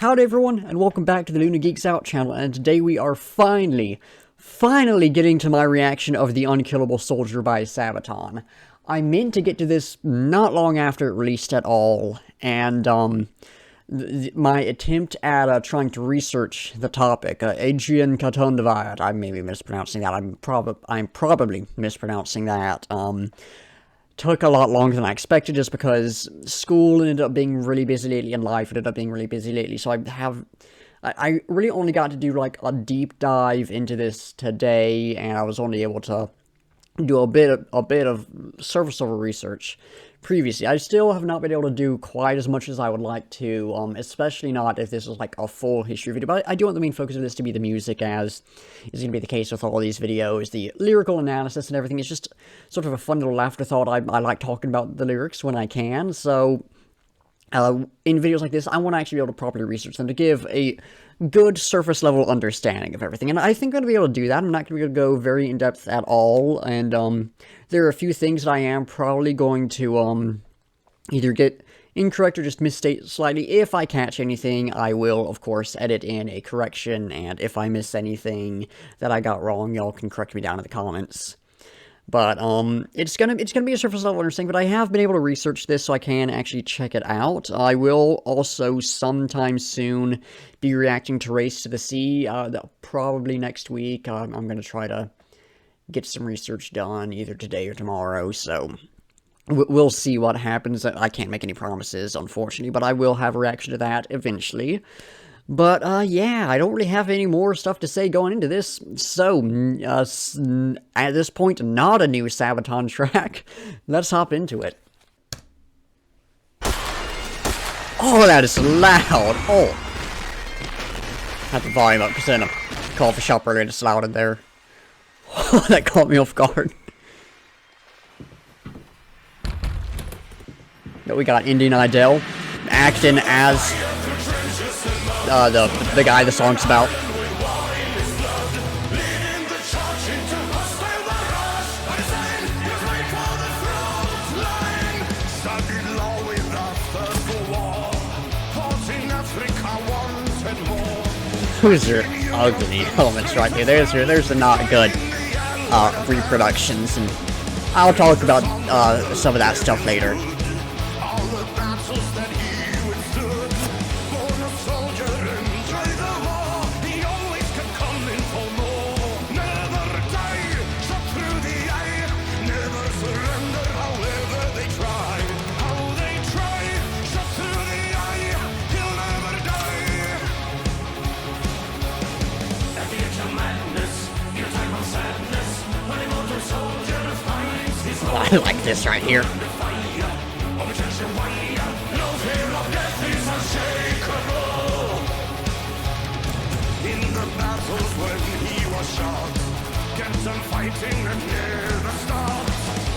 Howdy everyone, and welcome back to the Luna Geeks Out channel, and today we are finally getting to my reaction of the Unkillable Soldier by SABATON. I meant to get to this not long after it released at all, and my attempt at trying to research the topic, Adrian Katondavat, I may be mispronouncing that, I'm probably mispronouncing that, took a lot longer than I expected just because school ended up being really busy lately and life ended up being really busy lately, so I really only got to do like a deep dive into this today, and I was only able to do a bit of surface level research previously. I still have not been able to do quite as much as I would like to, especially not if this is like a full history video, but I do want the main focus of this to be the music, as is going to be the case with all these videos. The lyrical analysis and everything is just sort of a fun little afterthought. I like talking about the lyrics when I can, so in videos like this, I want to actually be able to properly research them to give a good surface level understanding of everything, and I think I'm going to be able to do that. I'm not going to go very in depth at all, and there are a few things that I am probably going to either get incorrect or just misstate slightly. If I catch anything, I will of course edit in a correction, and if I miss anything that I got wrong, y'all can correct me down in the comments. But, it's gonna be a surface level understanding, but I have been able to research this so I can actually check it out. I will also sometime soon be reacting to Race to the Sea, probably next week. I'm gonna try to get some research done either today or tomorrow, so we'll see what happens. I can't make any promises, unfortunately, but I will have a reaction to that eventually. But, yeah, I don't really have any more stuff to say going into this, so, at this point, not a new SABATON track. Let's hop into it. Oh, that is loud! Oh! Have the volume up, because then a coffee shop earlier just loud in there. That caught me off guard. But we got Indian Idol acting as the guy the song's about. Those are ugly elements right here. There's the not good reproductions, and I'll talk about some of that stuff later. I like this right here. In the battles when he was shot, kept on fighting and never stopped.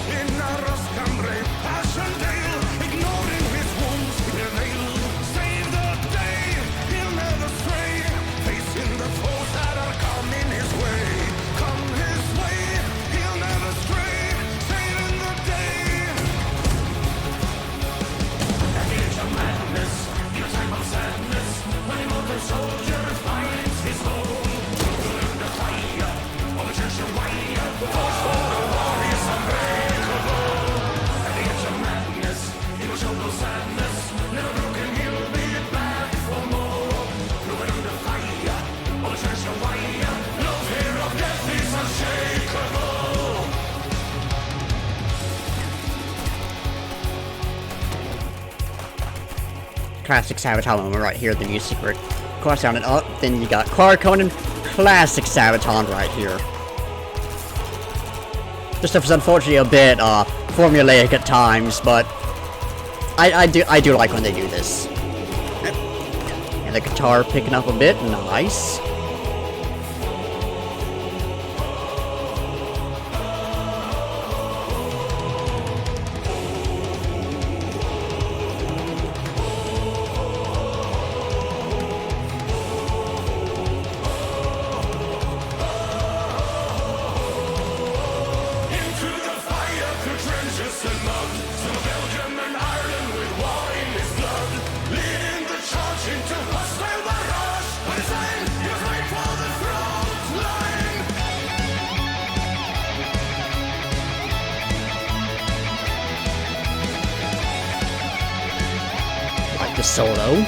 In a Roscambre, Passchendaele, ignoring his wounds, prevailed. Save the day, he'll never stray, facing the foes that are coming his way. Come his way, he'll never stray. Soldier finds his home. Learn the fire of a church of wire. Force for the war is unbreakable. At the edge of madness, he will show no sadness. Never broken, he'll be back for more. Through the fire of a church of wire. No fear of death is unshakable. Classic SABATON moment right here, the music where Clark sounded up, then you got Clark Conan, classic SABATON right here. This stuff is unfortunately a bit formulaic at times, but I do like when they do this. And the guitar picking up a bit, nice. Belgium and Ireland with war in his blood, leading the charge into hostile solo.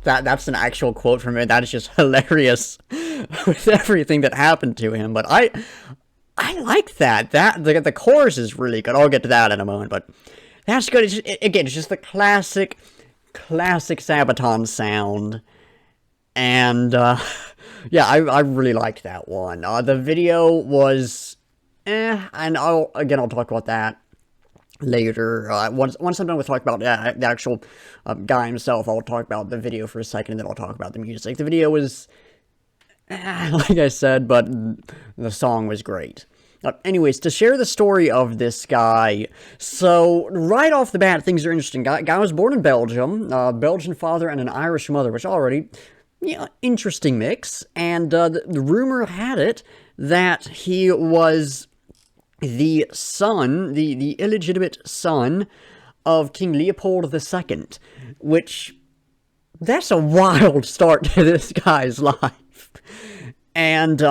That's an actual quote from it. That is just hilarious with everything that happened to him. But I like that. The chorus is really good. I'll get to that in a moment. But that's good. It's just the classic SABATON sound. And yeah, I really liked that one. The video was and I'll talk about that later. Once I'm done with talking about the actual guy himself, I'll talk about the video for a second, and then I'll talk about the music. The video was, like I said, but the song was great. Anyways, to share the story of this guy, so right off the bat, things are interesting. Guy was born in Belgium, Belgian father and an Irish mother, which already, interesting mix. And the rumor had it that he was the son, the illegitimate son of King Leopold II, which, that's a wild start to this guy's life. And,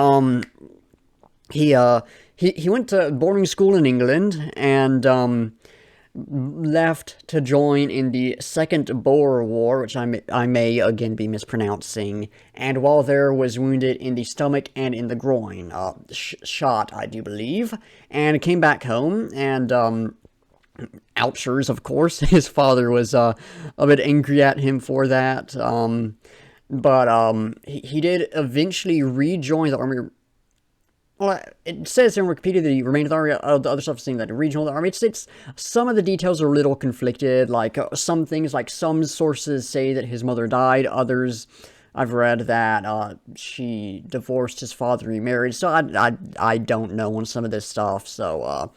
he went to boarding school in England, and, left to join in the Second Boer War, which I may again be mispronouncing, and while there was wounded in the stomach and in the groin, shot, I do believe, and came back home, and, Outshires, of course, his father was, a bit angry at him for that, but, he did eventually rejoin the army. Well, it says in Wikipedia that he remained in the army. The other stuff is saying that he rejoined the army. It's some of the details are a little conflicted. Like, some things, like, some sources say that his mother died. Others, I've read that, she divorced his father, remarried. So, I don't know on some of this stuff. So,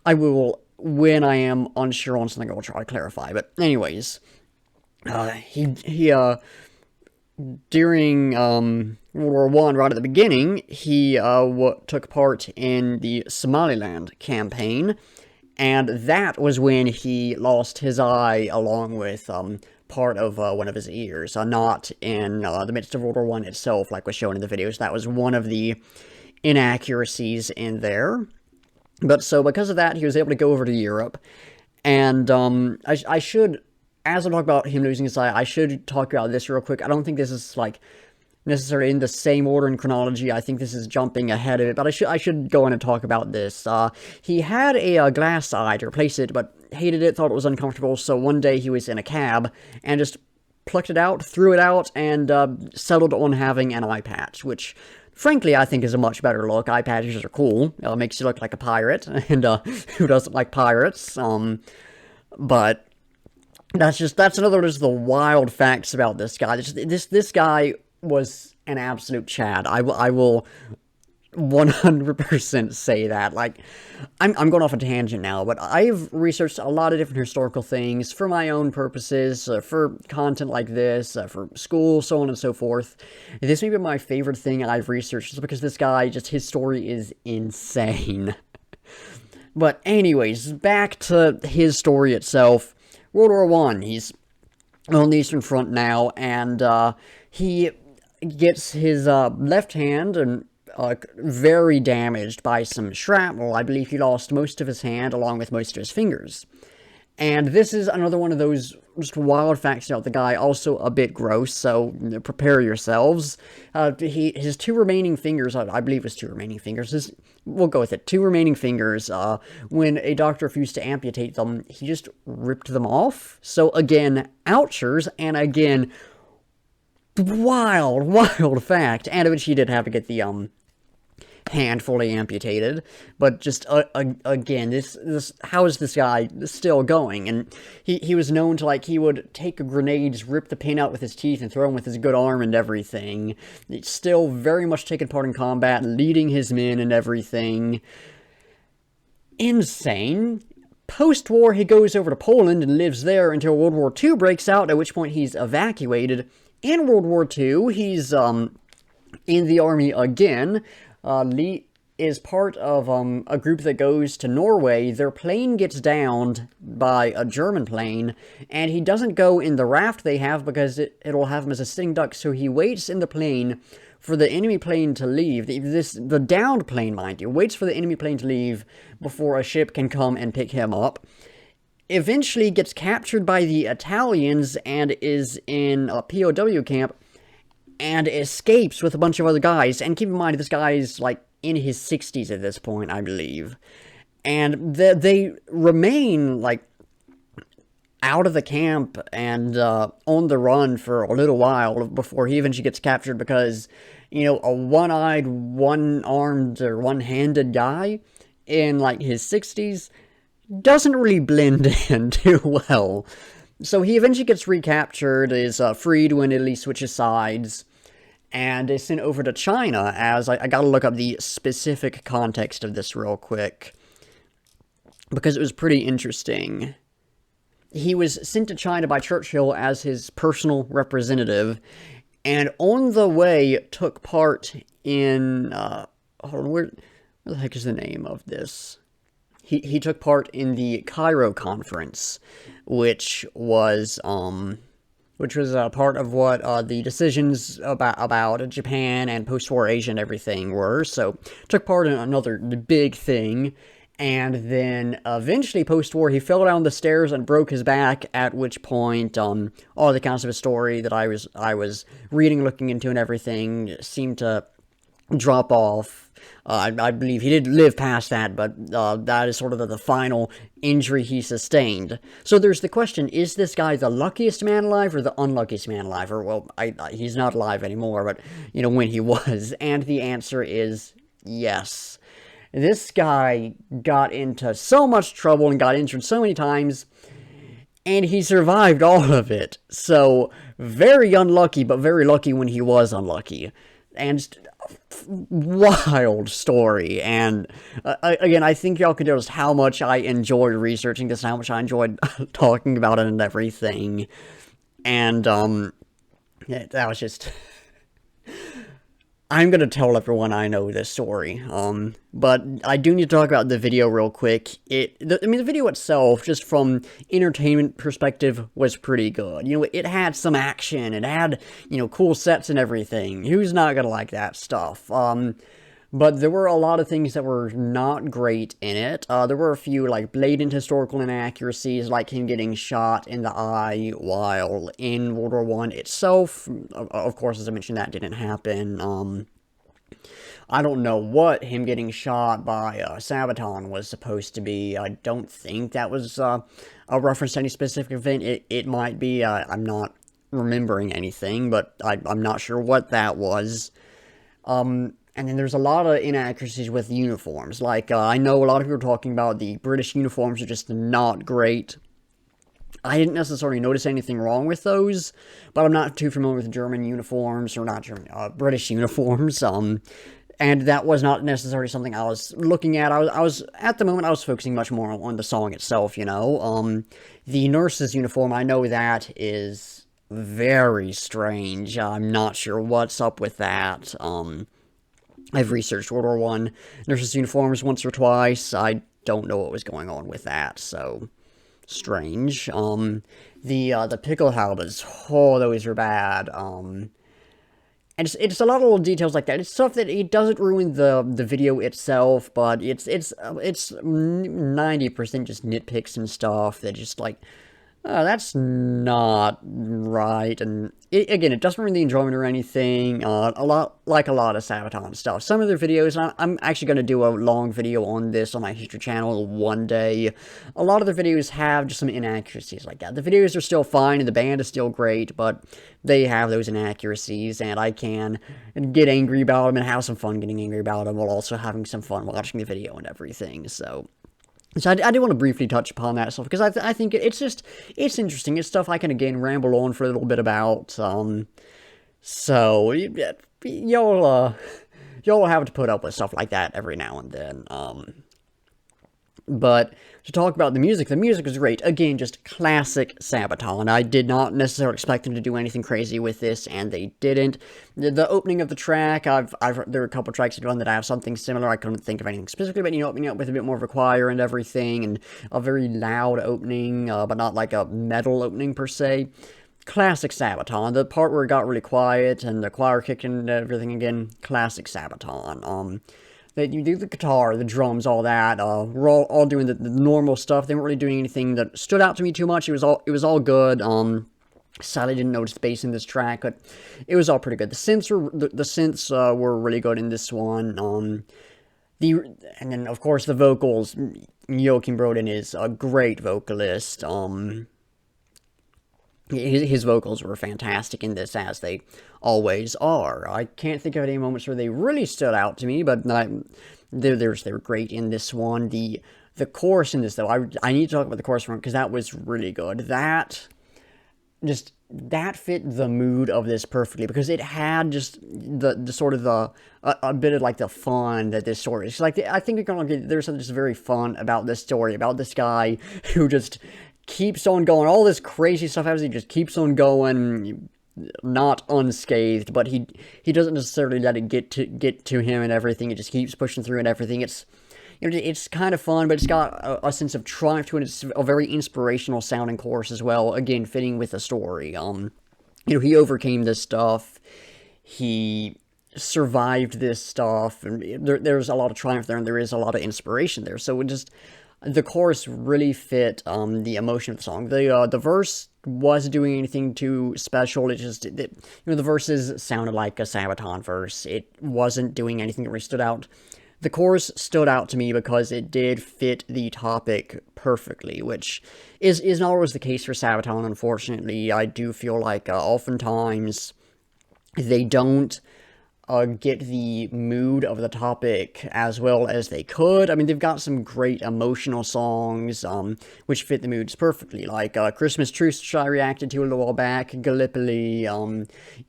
I will, when I am unsure on something, I will try to clarify. But, anyways, during, World War I, right at the beginning, he took part in the Somaliland campaign, and that was when he lost his eye along with part of one of his ears, not in the midst of World War I itself, like was shown in the videos. That was one of the inaccuracies in there. But so because of that, he was able to go over to Europe, and I should, as I talk about him losing his eye, I should talk about this real quick. I don't think this is, like, necessarily in the same order in chronology. I think this is jumping ahead of it, but I should go in and talk about this. He had a glass eye to replace it, but hated it, thought it was uncomfortable, so one day he was in a cab, and just plucked it out, threw it out, and settled on having an eye patch, which, frankly, I think is a much better look. Eye patches are cool. Makes you look like a pirate, and who doesn't like pirates? But that's another of the wild facts about this guy. This guy was an absolute Chad. I will 100% say that. Like, I'm going off a tangent now, but I've researched a lot of different historical things for my own purposes, for content like this, for school, so on and so forth. This may be my favorite thing I've researched, just because this guy, just his story is insane. But anyways, back to his story itself. World War I, he's on the Eastern Front now, and he gets his left hand and very damaged by some shrapnel. I believe he lost most of his hand along with most of his fingers. And this is another one of those just wild facts about the guy, also a bit gross, so prepare yourselves. His two remaining fingers, I believe his two remaining fingers, we'll go with it, two remaining fingers, when a doctor refused to amputate them, he just ripped them off. So again, ouchers, and again, wild fact, and which he did have to get the, hand fully amputated, but just again, this how is this guy still going? And he was known to, like, he would take a grenade, just rip the paint out with his teeth and throw him with his good arm and everything. He's still very much taking part in combat, leading his men and everything. Insane. Post-war, he goes over to Poland and lives there until World War II breaks out, at which point he's evacuated. In World War II, he's in the army again. Lee is part of a group that goes to Norway. Their plane gets downed by a German plane, and he doesn't go in the raft they have because it'll have him as a sitting duck, so he waits in the plane for the enemy plane to leave. The downed plane, mind you, waits for the enemy plane to leave before a ship can come and pick him up. Eventually gets captured by the Italians and is in a POW camp, and escapes with a bunch of other guys. And keep in mind, this guy is, like, in his 60s at this point, I believe. And they remain, like, out of the camp and on the run for a little while before he eventually gets captured because, you know, a one-eyed, one-armed, or one-handed guy in, like, his 60s doesn't really blend in too well. So he eventually gets recaptured, is freed when Italy switches sides, and is sent over to China, as I gotta look up the specific context of this real quick, because it was pretty interesting. He was sent to China by Churchill as his personal representative, and on the way took part in, hold on, where the heck is the name of this? He took part in the Cairo Conference, which was a part of what the decisions about Japan and post-war Asia and everything were. So took part in another big thing, and then eventually post-war he fell down the stairs and broke his back. At which point, all the accounts of his story that I was reading, looking into, and everything seemed to drop off. I believe he did live past that, but that is sort of the final injury he sustained. So there's the question, is this guy the luckiest man alive or the unluckiest man alive? Or, well, he's not alive anymore, but, you know, when he was. And the answer is yes. This guy got into so much trouble and got injured so many times, and he survived all of it. So, very unlucky, but very lucky when he was unlucky. And wild story, and again, I think y'all can notice how much I enjoyed researching this, how much I enjoyed talking about it and everything, and yeah, that was just, I'm gonna tell everyone I know this story, but I do need to talk about the video real quick. The video itself, just from entertainment perspective, was pretty good. You know, it had some action, it had, you know, cool sets and everything. Who's not gonna like that stuff? But there were a lot of things that were not great in it. There were a few, like, blatant historical inaccuracies, like him getting shot in the eye while in World War I itself. Of course, as I mentioned, that didn't happen. I don't know what him getting shot by SABATON was supposed to be. I don't think that was a reference to any specific event. It might be. I'm not remembering anything, but I'm not sure what that was. And then there's a lot of inaccuracies with uniforms. Like, I know a lot of people are talking about the British uniforms are just not great. I didn't necessarily notice anything wrong with those, but I'm not too familiar with German uniforms, or not German, British uniforms, and that was not necessarily something I was looking at. I was at the moment, I was focusing much more on the song itself, you know. The nurse's uniform, I know that is very strange. I'm not sure what's up with that. I've researched World War I nurses' uniforms once or twice. I don't know what was going on with that, so strange. The pickle halbas, oh, those are bad. And it's a lot of little details like that. It's stuff that it doesn't ruin the video itself, but it's 90% just nitpicks and stuff that just like, oh, that's not right. And again, it doesn't ruin the enjoyment or anything. A lot of SABATON stuff. Some of their videos, and I'm actually going to do a long video on this on my history channel one day. A lot of their videos have just some inaccuracies like that. The videos are still fine, and the band is still great, but they have those inaccuracies, and I can get angry about them and have some fun getting angry about them while also having some fun watching the video and everything. So I do want to briefly touch upon that stuff, because I think it's interesting. It's stuff I can, again, ramble on for a little bit about. So, y'all have to put up with stuff like that every now and then. But to talk about the music is great. Again, just classic SABATON. I did not necessarily expect them to do anything crazy with this, and they didn't. The opening of the track, there are a couple tracks I've done that have something similar. I couldn't think of anything specifically, but, opening up with a bit more of a choir and everything, and a very loud opening, but not like a metal opening per se. Classic SABATON. The part where it got really quiet, and the choir kicked in and everything again, classic SABATON. You do the guitar, the drums, all that. We're all doing the normal stuff. They weren't really doing anything that stood out to me too much. It was all good. Sadly, didn't notice bass in this track, but it was all pretty good. The synths were really good in this one. And then of course the vocals. Joachim Broden is a great vocalist. His vocals were fantastic in this, as they always are. I can't think of any moments where they really stood out to me, but they were great in this one. The chorus in this, though, I need to talk about the chorus one, because that was really good. That fit the mood of this perfectly, because it had just the sort of a bit of like the fun that this story is. Like, I think there's something just very fun about this story, about this guy who just keeps on going. All this crazy stuff happens, he just keeps on going, not unscathed, but he doesn't necessarily let it get to him and everything. It just keeps pushing through and everything. It's it's kind of fun, but it's got a sense of triumph to it. It's a very inspirational sounding chorus as well, again fitting with the story. He overcame this stuff, he survived this stuff, and there's a lot of triumph there, and there is a lot of inspiration there. So the chorus really fit the emotion of the song. The verse wasn't doing anything too special. It just, the verses sounded like a SABATON verse. It wasn't doing anything that really stood out. The chorus stood out to me because it did fit the topic perfectly, which is not always the case for SABATON, unfortunately. I do feel like oftentimes they don't get the mood of the topic as well as they could. I mean, they've got some great emotional songs, which fit the moods perfectly, like Christmas Truce, which I reacted to a little while back, Gallipoli,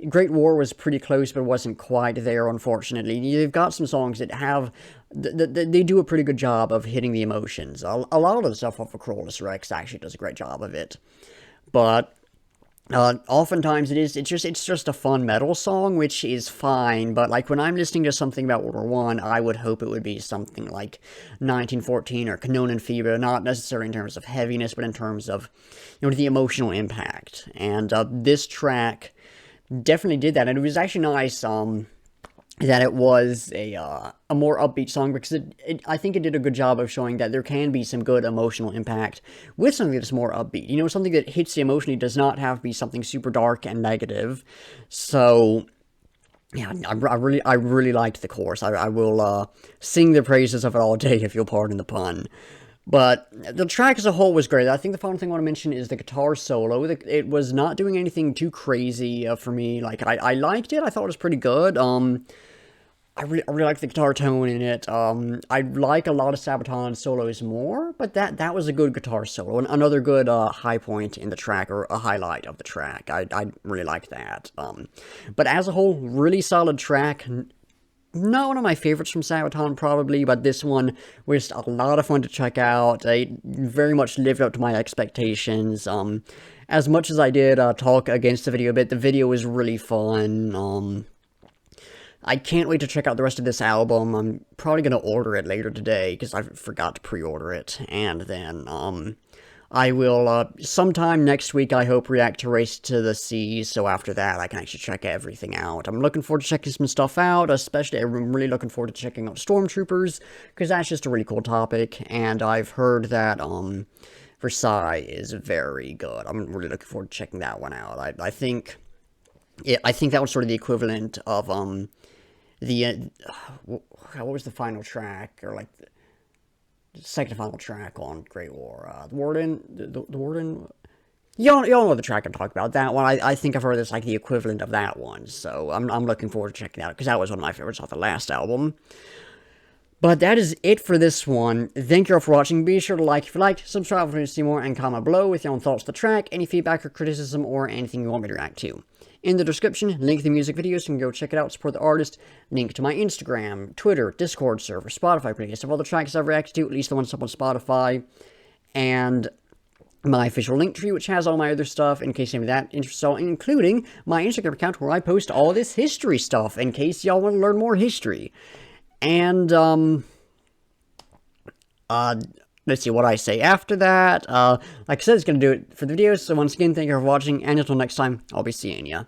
Great War was pretty close, but wasn't quite there, unfortunately. They've got some songs that have, they do a pretty good job of hitting the emotions. A lot of the stuff off of Crawlus Rex actually does a great job of it, but oftentimes it's just a fun metal song, which is fine, but like when I'm listening to something about World War I would hope it would be something like 1914 or Kanonenfieber, not necessarily in terms of heaviness, but in terms of, the emotional impact. And this track definitely did that, and it was actually nice that it was a more upbeat song, because I think it did a good job of showing that there can be some good emotional impact with something that's more upbeat. Something that hits you emotionally does not have to be something super dark and negative. So, yeah, I really liked the chorus. I will sing the praises of it all day, if you'll pardon the pun. But the track as a whole was great. I think the final thing I want to mention is the guitar solo. It was not doing anything too crazy for me. Like, I liked it. I thought it was pretty good. I really like the guitar tone in it. I like a lot of SABATON solos more, but that was a good guitar solo. And another good high point in the track, or a highlight of the track. I really liked that. But as a whole, really solid track. Not one of my favorites from SABATON, probably, but this one was a lot of fun to check out. It very much lived up to my expectations. As much as I did talk against the video a bit, the video was really fun. I can't wait to check out the rest of this album. I'm probably going to order it later today, because I forgot to pre-order it. And then, I will, sometime next week, I hope, react to Race to the Sea, so after that, I can actually check everything out. I'm looking forward to checking some stuff out, especially, I'm really looking forward to checking out Stormtroopers, because that's just a really cool topic, and I've heard that, Versailles is very good. I'm really looking forward to checking that one out. I think that was sort of the equivalent of, what was the final track, or, like, second to final track on Great War. The Warden. Y'all know the track I'm talking about. That one, I think I've heard it's like the equivalent of that one. So I'm looking forward to checking it out, because that was one of my favorites off the last album. But that is it for this one. Thank you all for watching. Be sure to like if you liked, subscribe if you want to see more, and comment below with your own thoughts on the track, any feedback or criticism, or anything you want me to react to. In the description, link to the music video so you can go check it out, support the artist, link to my Instagram, Twitter, Discord server, Spotify playlist of all the tracks I've reacted to, at least the ones up on Spotify, and my official link tree, which has all my other stuff, in case any of that interests y'all, including my Instagram account where I post all this history stuff, in case y'all want to learn more history. And, let's see what I say after that. Like I said, it's going to do it for the video, so once again, thank you for watching, and until next time, I'll be seeing ya.